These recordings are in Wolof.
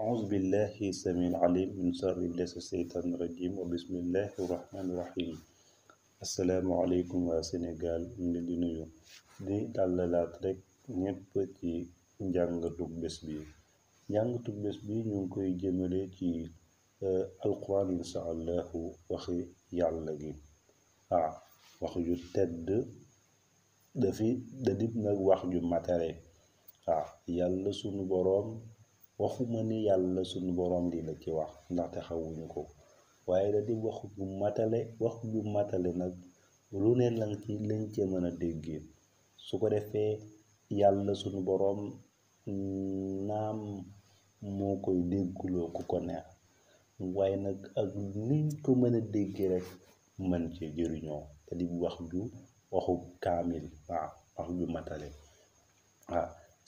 أعوذ بالله السميع العليم من شر إبليس الشيطان الرجيم وبسم الله الرحمن الرحيم asalaamaaleykum waa Sénégal ñu ngi di nuyu di dàllalaat rek ñépp ci njàngatug bés bi ñu ngi koy jëmale ci alquran insha allahu waxi yàlla gi wax ju tedd da dib nag wax ju matare yàlla sunu boroom waxuma ni yàlla sunu boroom di la ci wax ndaxte xawuñu ko waaye da di wax ju matale nag lu ne lañ ci mën a déggee su ko defee yàlla sunu boroom naam moo koy dégguloo ku ko neex waaye nag ak niñ ko mën a déggee rek mën ci jëriñoo te di waxu kaamil wax ju matale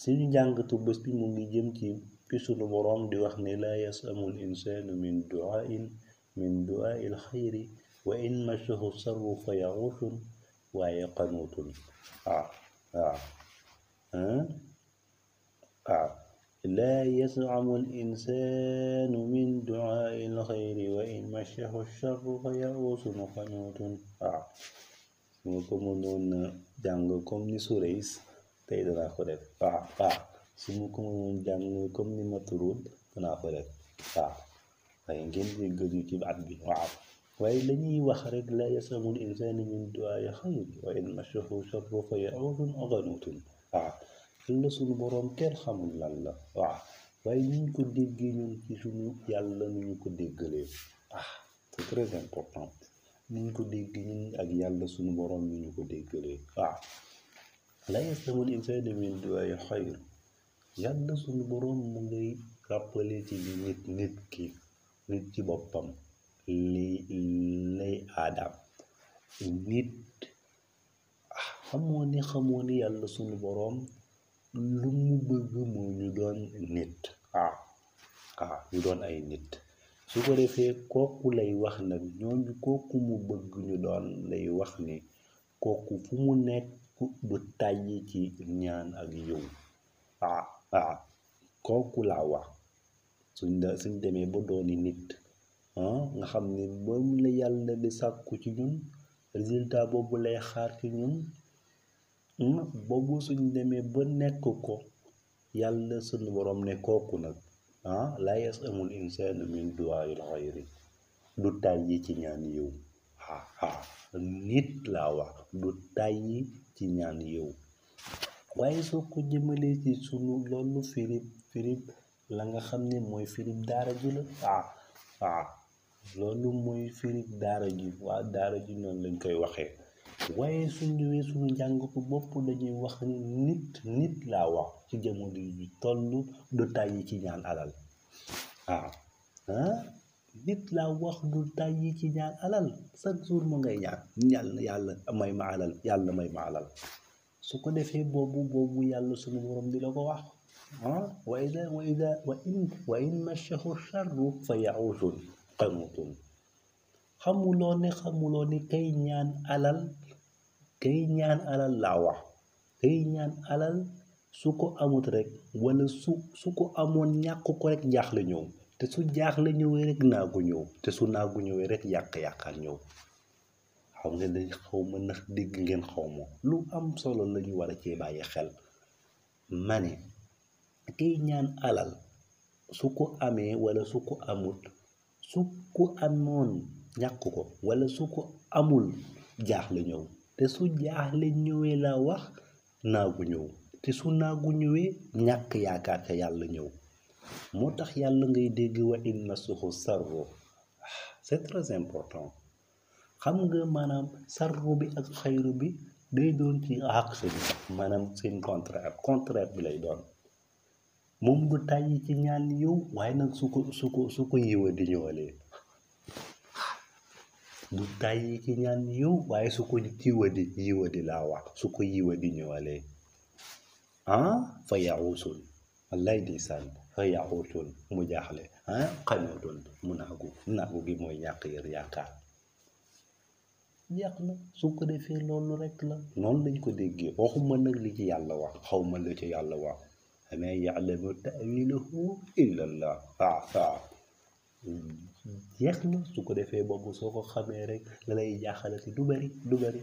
suñu jàngatu bés bi mu ngi jëm ci fi sunu boroom di wax ne laa yasamul insaanu min du'aa'il xayri wa in massahu sarru fa ya'uusun waaye qanuutun laa yasamul insaanu min du'aa'il xayri wa in massahu sarru fa ya'uusun qanuutun su ma ko mënoon jàng comme ni Surays tey danaa ko def su ma ko mënoon jàng comme ni Matruud danaa ko def waaye ngeen déggal ñu ci baat bi waaye lañuy wax rek la yasamul insaanu min du'aa'il xayri wa in massahu sarru fa ya'uusun qanuutun yàlla sunu boroom kenn xamul lan la waaye ni ñu ko déggee ñun ci suñu yàlla nu ñu ko déggalee c'est très important ni ñu ko déggee ñun ak yàlla sunu boroom nu ñu ko déggalee la yasamul insaanu min du'aa'il xayri yàlla sunu boroom mu ngay rappelé ci nit ci boppam lay aadaam nit xamoo ni yàlla sunu boroom lu mu bëgg moo ñu doon nit ñu doon ay nit su ko defee kooku lay wax nag ñooñu kooku mu bëgg ñu doon lay wax ni kooku fu mu nekk du tàyyi ci ñaan ak yow kooku laa wax suñ demee ba dooni nit nga xam ne moom la yàlla di sàkku ci ñun résultat boobu lay xaar ci ñun boobu suñ demee ba nekk ko yàlla sunu boroom ne kooku nag laa yasamul insaanu min du'aa'il xayri du tàyyi ci ñaan yow nit laa wax du tàyyi ci ñaan yow waaye soo ko jëmalee ci sunu loolu firib la nga xam ne mooy firib daara ji la loolu mooy firib daara ji daara ji noonu lañ koy waxee waaye suñ ñëwee suñu njàng ko bopp dañuy wax ni nit laa wax ci jamono ji toll du tàyyi ci ñaan alal nit laa wax du tàyyi ci ñaan alal chaque jour mu ngay ñaan yàlla may ma alal yàlla may ma alal su ko defee boobu yàlla suñu borom di la ko wax wa in massahu sharru fa ya'uusun qanuutun xamuloo ne kay ñaan alal laa wax kay ñaan alal su ko amut rek wala su ko amoon ñàkk ko rek jaaxle ñëw te su jaaxle ñëwee rek naagu ñëw te su naagu ñëwee rek yàq-yàqal ñëw xaw nga dañ xaw ma ndax dégg ngeen xaw ma lu am solo lañu war a cee bàyyi xel ma ne kay ñaan alal su ko amee wala su ko amut su ko amoon ñàkk ko wala su ko amul jaaxle ñëw te su jaaxle ñëwee la wax naagu ñëw te su naagu ñëwee ñàkk yaakaar ca yàlla ñëw moo tax yàlla ngay dégg wa in massahu sarru c'est très important xam nga maanaam sarru bi ak xayru bi day doon ci àqs bi maanaam seen contraire bi lay doon moom du tàyyi ci ñaan yow waaye nag su ko yiwa di ñëwalee du tàyyi ci ñaan yow waaye su ko yiwa di laa wax su ko yiwa di ñëwalee fa ya'uusun wallaay ndeysaan fa ya'uusun mu jaaxle qanuutun mu naagu gi mooy ñàkk yaakaar jeex na su ko defee loolu rek la noonu lañ ko déggee waxuma nag li ci yàlla wax xaw ma la ci yàlla wax وما يعلم تأويله إلا الله jeex na su ko defee boobu soo ko xamee rek la lay jaaxalati du bari